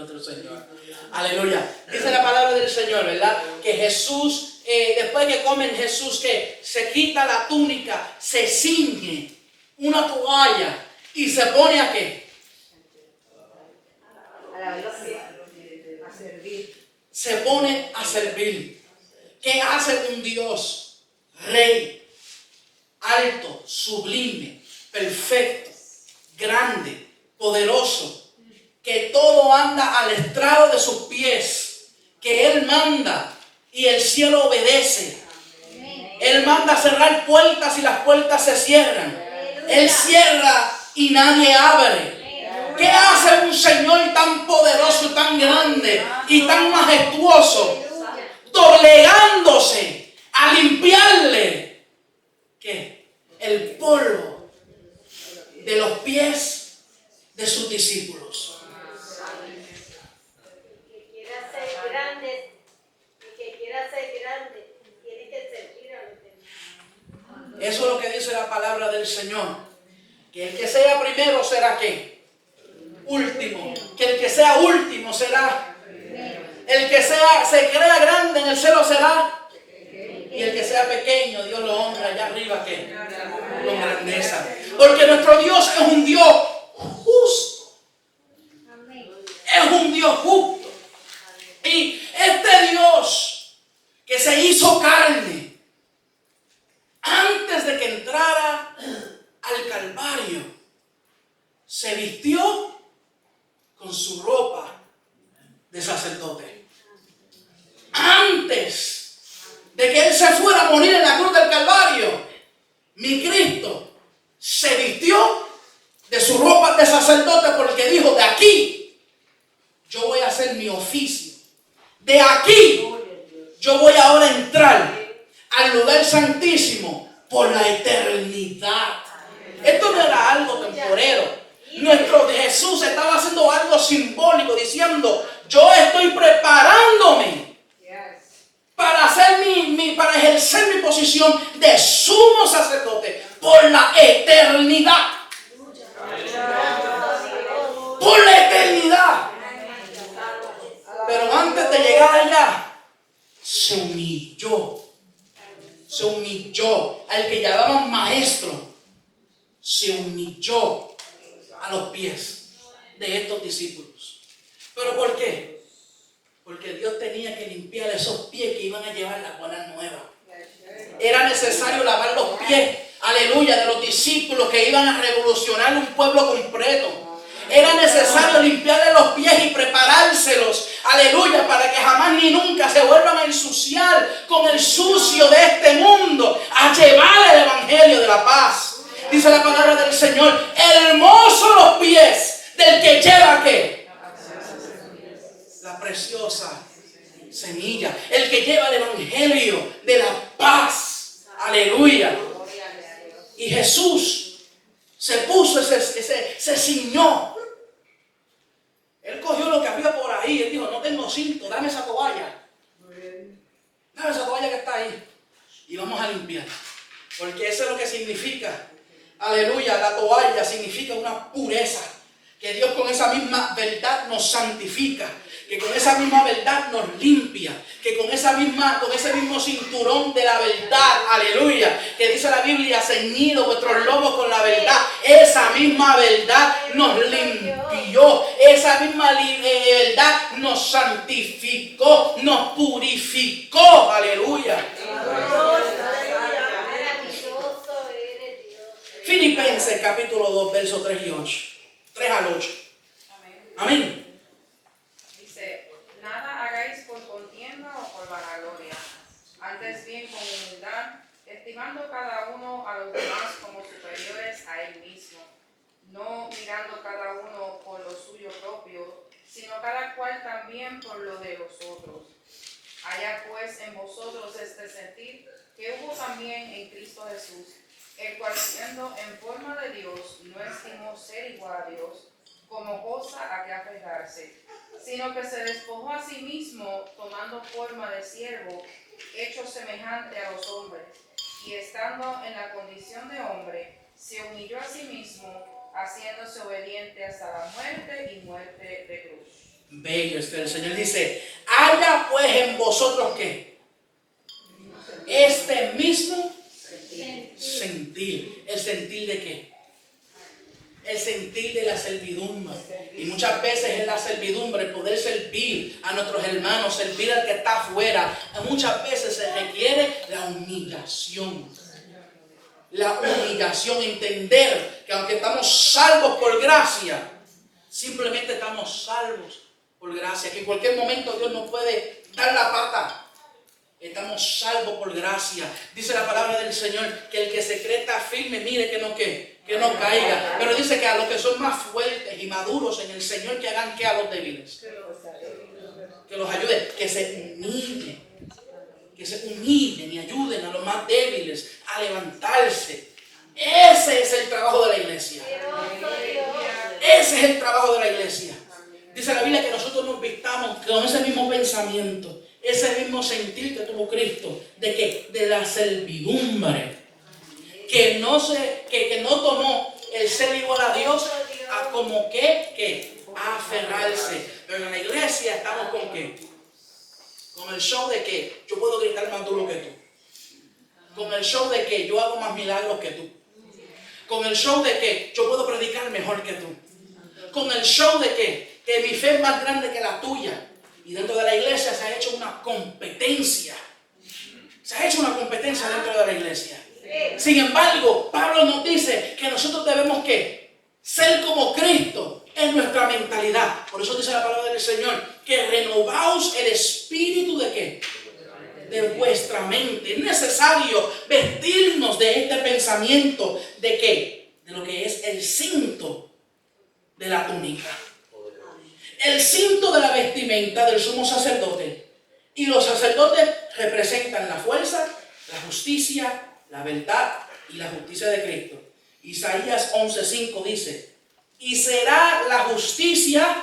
nuestro Señor. Aleluya. Dice la palabra del Señor, ¿verdad? Que Jesús, después que comen, Jesús que se quita la túnica, se ciñe una toalla y se pone a ¿qué? A lavar los pies, a servir. Se pone a servir. ¿Qué hace un Dios? Rey, alto, sublime, perfecto, grande, poderoso, que todo anda al estrado de sus pies, que Él manda y el cielo obedece. Él manda cerrar puertas y las puertas se cierran. Él cierra y nadie abre. ¿Qué hace un Señor tan poderoso, tan grande y tan majestuoso? Doblegándose a limpiarle ¿qué? El polvo de los pies de sus discípulos. Que quiera ser grande, y que quiera ser grande, tiene que servir a los demás. Eso es lo que dice la palabra del Señor. Que el que sea primero será ¿qué? Último. Que el que sea último será. El que se crea grande en el cielo será. Y el que sea pequeño, Dios lo honra allá arriba ¿qué? Lo grandeza. Porque nuestro Dios es un Dios justo. Es un Dios justo. Y este Dios que se hizo carne antes de que entrara al Calvario, se vistió con su ropa de sacerdote. Antes de que Él se fuera a morir en la cruz del Calvario, mi Cristo se vistió de su ropa de sacerdote porque dijo, de aquí yo voy a hacer mi oficio. De aquí yo voy ahora a entrar al lugar santísimo por la eternidad. Esto no era algo temporero. Nuestro Jesús estaba haciendo algo simbólico, diciendo, yo estoy preparándome para para ejercer mi posición de sumo sacerdote por la eternidad. Por la eternidad. Pero antes de llegar allá, se humilló. Se humilló al que llamaban maestro. Se humilló a los pies de estos discípulos. ¿Pero por qué? Porque Dios tenía que limpiar esos pies que iban a llevar las buenas nuevas. Era necesario lavar los pies, aleluya, de los discípulos que iban a revolucionar un pueblo completo. Era necesario limpiarle los pies y preparárselos, aleluya, para que jamás ni nunca se vuelvan a ensuciar con el sucio de este mundo, a llevar el evangelio de la paz. Dice la palabra del Señor, hermosos los pies del que lleva ¿qué? La preciosa semilla, el que lleva el evangelio de la paz. Aleluya. Y Jesús se puso, se ciñó. Él cogió lo que había por ahí. Él dijo, no tengo cinto, dame esa toalla. Dame esa toalla que está ahí. Y vamos a limpiar. Porque eso es lo que significa. Aleluya, la toalla significa una pureza. Que Dios con esa misma verdad nos santifica. Que con esa misma verdad nos limpia. Que con ese mismo cinturón de la verdad, aleluya, que dice la Biblia, ceñido vuestros lomos con la verdad. Esa misma verdad nos limpió. Esa misma verdad nos santificó, nos purificó. Aleluya. Filipenses capítulo 2, versos 3 y 8. 3 al 8. Amén. Dice, nada hagáis por contienda o por vanagloria, antes bien con humildad, estimando cada uno a los demás como superiores a él mismo, no mirando cada uno por lo suyo propio, sino cada cual también por lo de los otros. Haya pues en vosotros este sentir que hubo también en Cristo Jesús, el cual siendo en forma de Dios, no estimó ser igual a Dios como cosa a que aferrarse, sino que se despojó a sí mismo, tomando forma de siervo, hecho semejante a los hombres, y estando en la condición de hombre, se humilló a sí mismo, haciéndose obediente hasta la muerte y muerte de cruz. bello el Señor dice, haya pues en vosotros ¿qué? Este mismo sentir. ¿El sentir de qué? El sentir de la servidumbre. Y muchas veces en la servidumbre, poder servir a nuestros hermanos, servir al que está afuera, muchas veces se requiere la humillación. La humillación, entender que aunque estamos salvos por gracia, simplemente estamos salvos por gracia, que en cualquier momento Dios nos puede dar la pata. Estamos salvos por gracia. Dice la palabra del Señor que el que se cree está firme, mire que no caiga. Pero dice que a los que son más fuertes y maduros en el Señor, que hagan que a los débiles. Que los ayuden, que se humillen y ayuden a los más débiles a levantarse. Ese es el trabajo de la iglesia. Ese es el trabajo de la iglesia. Dice la Biblia que nosotros nos vistamos con ese mismo pensamiento, ese mismo sentir que tuvo Cristo. ¿De qué? De la servidumbre. Que no tomó el ser igual a Dios a como que a aferrarse. Pero en la iglesia estamos con qué? Con el show de que yo puedo gritar más duro que tú. Con el show de que yo hago más milagros que tú. Con el show de que yo puedo predicar mejor que tú. Con el show de que mi fe es más grande que la tuya. Y dentro de la iglesia se ha hecho una competencia. Se ha hecho una competencia dentro de la iglesia. Sin embargo, Pablo nos dice que nosotros debemos ¿qué? Ser como Cristo en nuestra mentalidad. Por eso dice la palabra del Señor, que renovaos el espíritu de ¿qué? De vuestra mente. Es necesario vestirnos de este pensamiento de ¿qué? De lo que es el cinto de la túnica. El cinto de la vestimenta del sumo sacerdote. Y los sacerdotes representan la fuerza, la justicia, la verdad y la justicia de Cristo. Isaías 11:5 dice, y será la justicia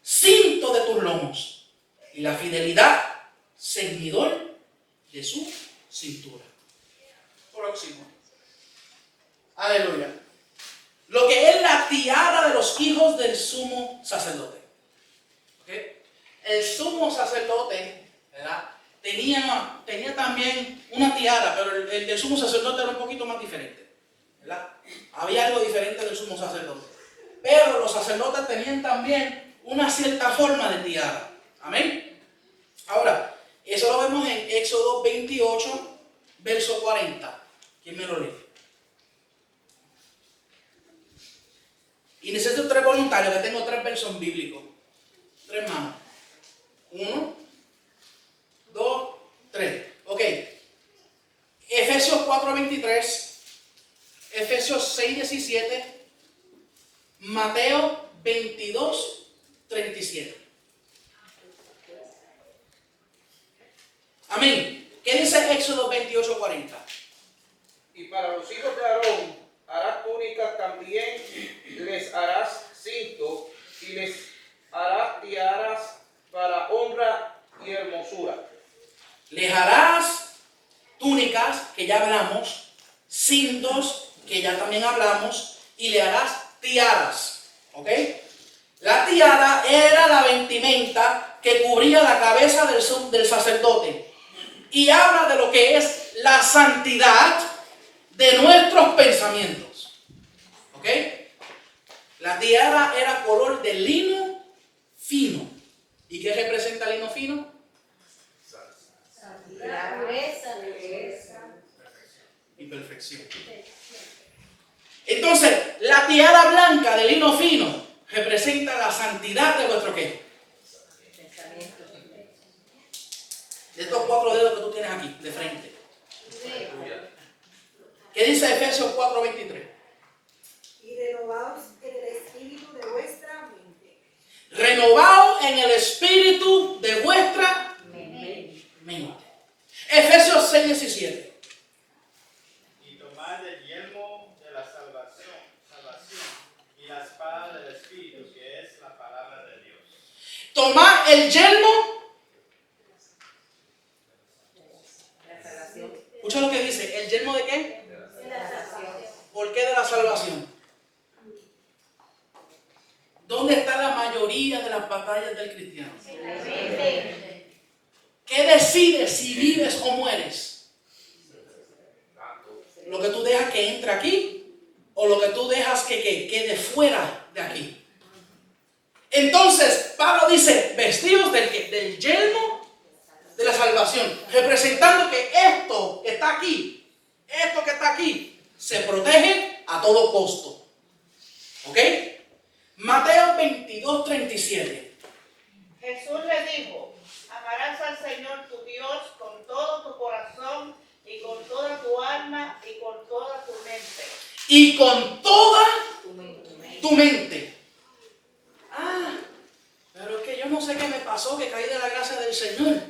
cinto de tus lomos y la fidelidad ceñidor de su cintura. Próximo. Aleluya. Lo que es la tiara de los hijos del sumo sacerdote. ¿Okay? El sumo sacerdote, ¿verdad? Tenía también una tiara, pero el del sumo sacerdote era un poquito más diferente, ¿verdad? Había algo diferente del sumo sacerdote. Pero los sacerdotes tenían también una cierta forma de tiara. Amén. Ahora, eso lo vemos en Éxodo 28, verso 40. ¿Quién me lo lee? Y necesito 3 voluntarios, que tengo 3 versos bíblicos. 3 manos. 1, 2, 3. Ok. Efesios 4:23. Efesios 6:17. Mateo 22:37. Amén. ¿Qué dice Éxodo 28:40? Y para los hijos de Aarón harás túnicas también, les harás cinto y les harás tiaras para honra y hermosura. Les harás túnicas, que ya hablamos, cintos, que ya también hablamos, y le harás tiaras. ¿Ok? La tiara era la vestimenta que cubría la cabeza del sacerdote. Y habla de lo que es la santidad de nuestros pensamientos. ¿Ok? La tiara era color de lino fino. ¿Y qué representa el lino fino? La pureza. Y perfección. Entonces, la tiara blanca de lino fino representa la santidad de vuestro ¿qué? De estos 4 dedos que tú tienes aquí, de frente. ¿Qué dice Efesios 4:23? Y renovaos en el espíritu de vuestra mente. Renovaos en el espíritu de vuestra mente. Efesios 6:17. Y tomad el yelmo de la salvación y la espada del Espíritu, que es la palabra de Dios. Tomad el yelmo. Escucha lo que dice. ¿El yelmo de qué? ¿Por qué de la salvación? ¿Dónde está la mayoría de las batallas batallas del cristiano. ¿Qué decides si vives o mueres? ¿Lo que tú dejas que entre aquí o lo que tú dejas que quede fuera de aquí? Entonces, Pablo dice, vestidos del yelmo de la salvación, representando que esto que está aquí, se protege a todo costo. ¿Ok? Mateo 22:37. Jesús le dijo, amarás al Señor tu Dios con todo tu corazón y con toda tu alma y con toda tu mente. Y con toda tu mente. Ah, pero es que yo no sé qué me pasó, que caí de la gracia del Señor.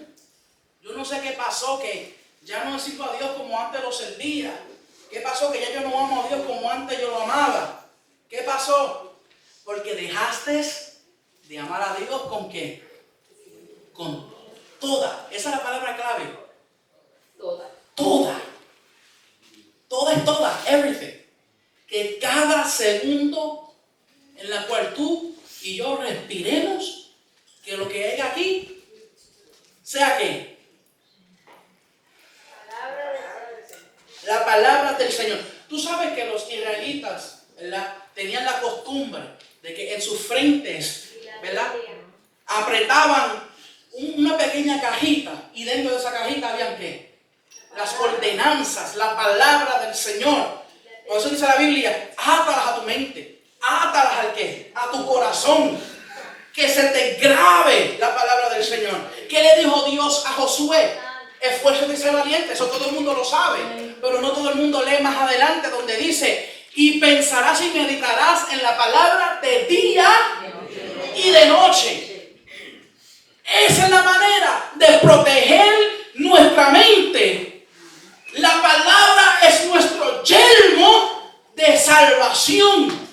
Yo no sé qué pasó, que ya no sirvo a Dios como antes lo servía. ¿Qué pasó? Que ya yo no amo a Dios como antes yo lo amaba. ¿Qué pasó? Porque dejaste de amar a Dios ¿con qué? Con toda. Esa es la palabra clave. Toda. Toda. Toda es toda. Everything. Que cada segundo en la cual tú y yo respiremos, que lo que haya aquí sea ¿qué? La palabra del Señor. Tú sabes que los israelitas, ¿verdad?, tenían la costumbre de que en sus frentes, ¿verdad?, apretaban una pequeña cajita y dentro de esa cajita habían ¿qué? Las ordenanzas, la palabra del Señor. Por eso dice la Biblia, átalas a tu mente, átalas al ¿qué? A tu corazón, que se te grabe la palabra del Señor. ¿Qué le dijo Dios a Josué? Esfuérzate y sé valiente. Eso todo el mundo lo sabe, pero no todo el mundo lee más adelante donde dice, y pensarás y meditarás en la palabra de día y de noche. Esa es la manera de proteger nuestra mente. La palabra es nuestro yelmo de salvación.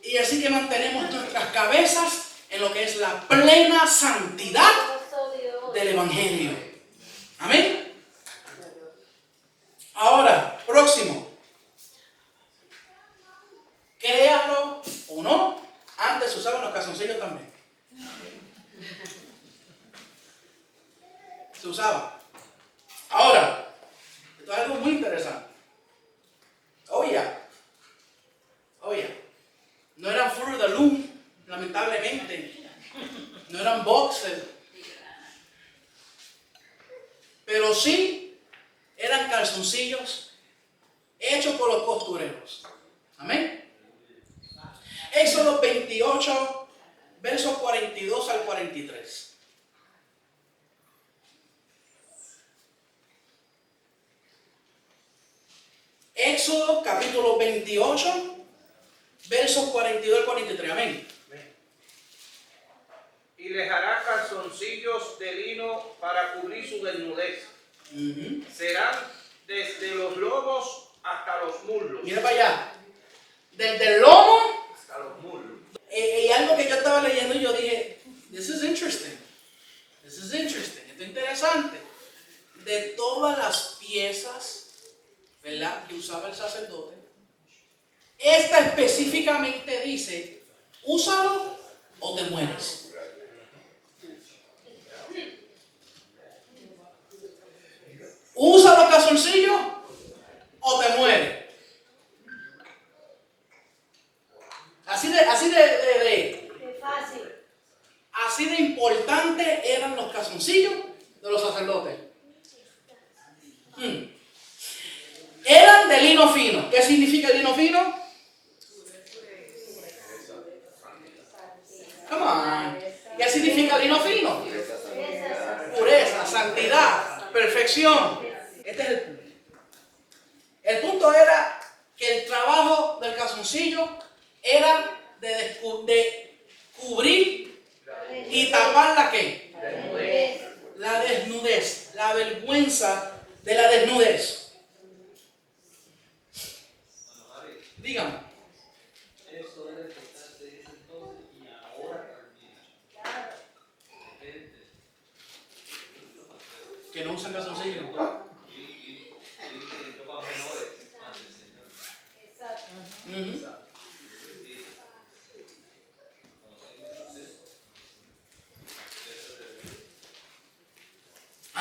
Y así que mantenemos nuestras cabezas en lo que es la plena santidad del Evangelio. Amén. Ahora, próximo. Créalo o no, antes se usaban los calzoncillos también. Se usaba. Ahora, esto es algo muy interesante. Oye, no eran Fruit of the Loom, lamentablemente. No eran boxers. Pero sí eran calzoncillos hechos por los costureros. Amén. Éxodo 28, versos 42 al 43. Éxodo capítulo 28, versos 42 al 43. Amén. Y les hará calzoncillos de lino para cubrir su desnudez. Serán desde los lomos hasta los muslos. Mira para allá. Desde el lomo hasta los muslos. Y algo que yo estaba leyendo y yo dije, this is interesting. Esto es interesante. De todas las piezas, ¿verdad?, que usaba el sacerdote, esta específicamente dice, úsalo o te mueres. Usa los calzoncillos o te mueres. Así de importante eran los calzoncillos de los sacerdotes. Eran de lino fino. ¿Qué significa el lino fino? Come on. ¿Qué significa el lino fino? Pureza, santidad, perfección. Este es el punto. El punto era que el trabajo del calzoncillo era de cubrir y tapar la ¿qué? La desnudez, la vergüenza de la desnudez. Dígame. Eso debe quitarse desde entonces y ahora también. Que no usan calzoncillos. Y ropas menores ante el Señor. Exacto.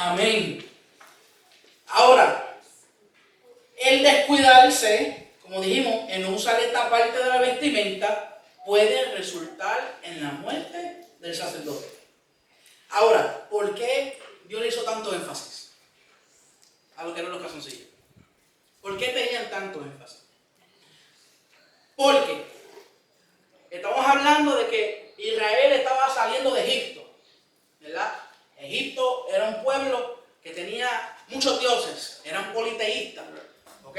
Amén. Ahora, el descuidarse, como dijimos, en no usar esta parte de la vestimenta, puede resultar en la muerte del sacerdote. Ahora, ¿por qué Dios le hizo tanto énfasis a lo que eran los calzoncillos? ¿Por qué tenían tanto énfasis? Porque estamos hablando de que Israel estaba saliendo de Egipto, ¿verdad? Egipto era un pueblo que tenía muchos dioses, eran politeístas, ¿ok?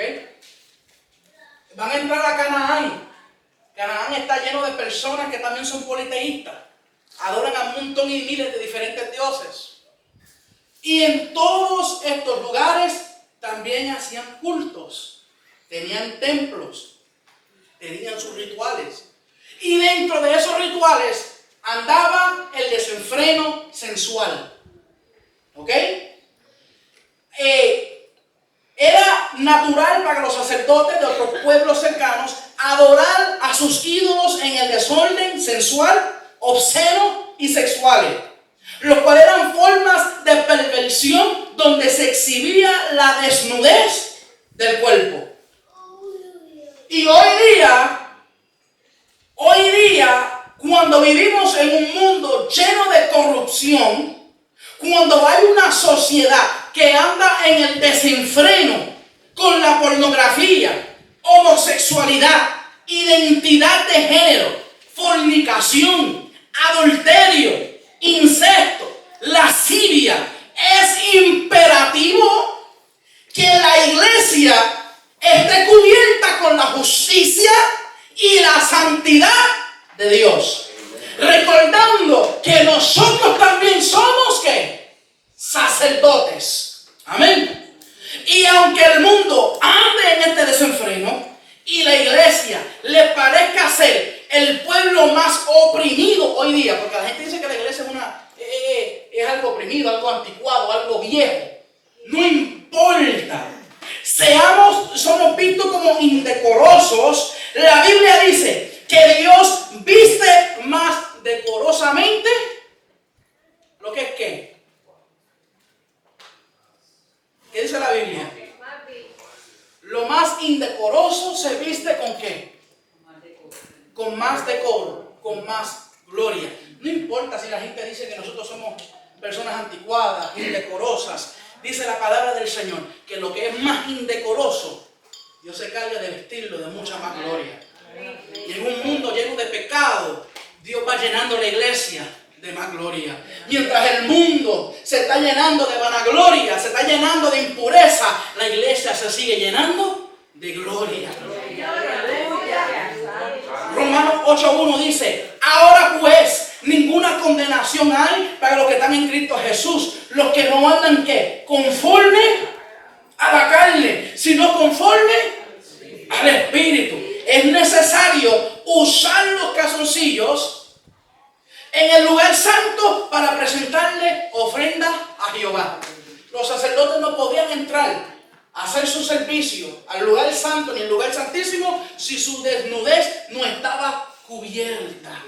Van a entrar a Canaán. Canaán está lleno de personas que también son politeístas, adoran a un montón y miles de diferentes dioses. Y en todos estos lugares también hacían cultos, tenían templos, tenían sus rituales. Y dentro de esos rituales andaba el desenfreno sensual. ¿Ok? Era natural para los sacerdotes de otros pueblos cercanos adorar a sus ídolos en el desorden sensual, obsceno y sexuales, los cuales eran formas de perversión donde se exhibía la desnudez del cuerpo. Y hoy día, cuando vivimos en un mundo lleno de corrupción, cuando hay una sociedad que anda en el desenfreno con la pornografía, homosexualidad, identidad de género, fornicación, adulterio, incesto, lascivia, es imperativo que la iglesia esté cubierta con la justicia y la santidad de Dios. Recordando que nosotros también somos ¿qué? Sacerdotes. Amén. Y aunque el mundo ande en este desenfreno y la iglesia le parezca ser el pueblo más oprimido hoy día, porque la gente dice que la iglesia es algo oprimido, algo anticuado, algo viejo. No importa. Somos vistos como indecorosos. La Biblia dice que Dios viste más decorosamente lo que es ¿qué? ¿Qué dice la Biblia? Lo más indecoroso se viste ¿con qué? Con más decoro, con más gloria. No importa si la gente dice que nosotros somos personas anticuadas, indecorosas. Dice la palabra del Señor que lo que es más indecoroso, Dios se encarga de vestirlo de mucha más gloria. Y en un mundo lleno de pecado, Dios va llenando la iglesia de más gloria. Mientras el mundo se está llenando de vanagloria, se está llenando de impureza, la iglesia se sigue llenando de gloria. Romanos 8:1 dice: ahora pues ninguna condenación hay para los que están en Cristo Jesús, los que no andan ¿qué? Conforme a la carne, sino conforme al Espíritu. Es necesario usar los calzoncillos en el lugar santo para presentarle ofrenda a Jehová. Los sacerdotes no podían entrar a hacer su servicio al lugar santo ni al lugar santísimo si su desnudez no estaba cubierta.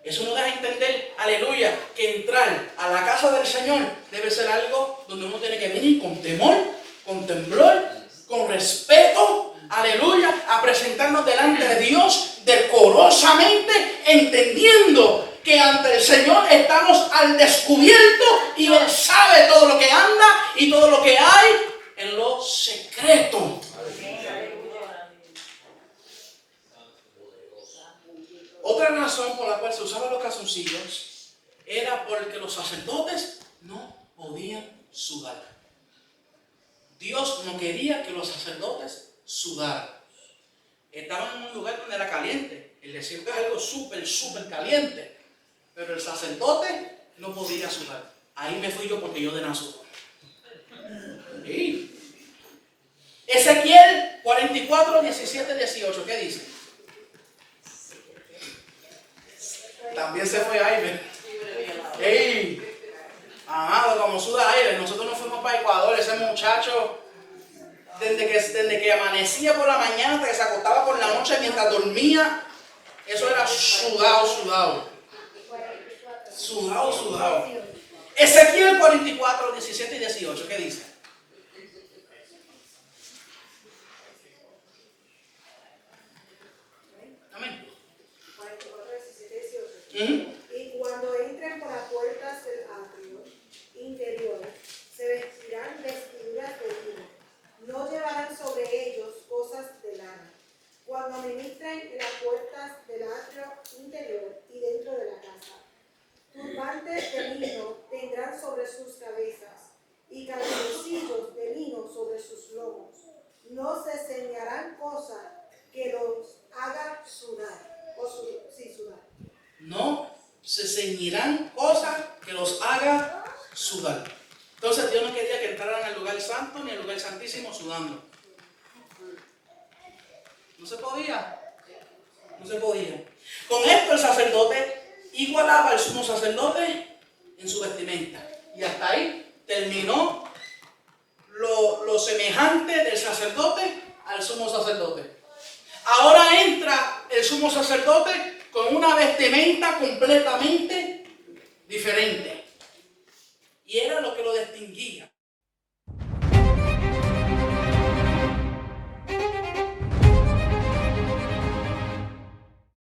Eso nos deja entender, aleluya, que entrar a la casa del Señor debe ser algo donde uno tiene que venir con temor, con temblor, con respeto, aleluya, a presentarnos delante de Dios decorosamente, entendiendo que ante el Señor estamos al descubierto y Él sabe todo lo que anda y todo lo que hay en lo secreto. Otra razón por la cual se usaban los calzoncillos era porque los sacerdotes no podían sudar. Dios no quería que los sacerdotes sudaran. Estaban en un lugar donde era caliente. El desierto es algo súper caliente. Pero el sacerdote no podía sudar. Ahí me fui yo porque yo de nada sudo. Sí. Ezequiel 44, 17, 18. ¿Qué dice? También se fue Aire. ¡Ey! Amado, como suda Aire. Nosotros nos fuimos para Ecuador. Ese muchacho, desde que amanecía por la mañana hasta que se acostaba por la noche mientras dormía, eso era sudado. Ezequiel 44, 17 y 18, ¿qué dice? Amén. 44, 17, 18. Y cuando entren por las puertas del atrio interior, se vestirán vestiduras de lino. No llevarán sobre ellos cosas de lana. Cuando administren en las puertas del atrio interior y dentro de la casa, turbantes de lino tendrán sobre sus cabezas y calzoncillos de lino sobre sus lomos. No se ceñirán cosa que los haga sudar. Sudar. No se ceñirán cosas que los haga sudar. Entonces Dios no quería que entraran al lugar santo ni al lugar santísimo sudando. No se podía. No se podía. Con esto el sacerdote igualaba al sumo sacerdote en su vestimenta. Y hasta ahí terminó lo semejante del sacerdote al sumo sacerdote. Ahora entra el sumo sacerdote con una vestimenta completamente diferente. Y era lo que lo distinguía.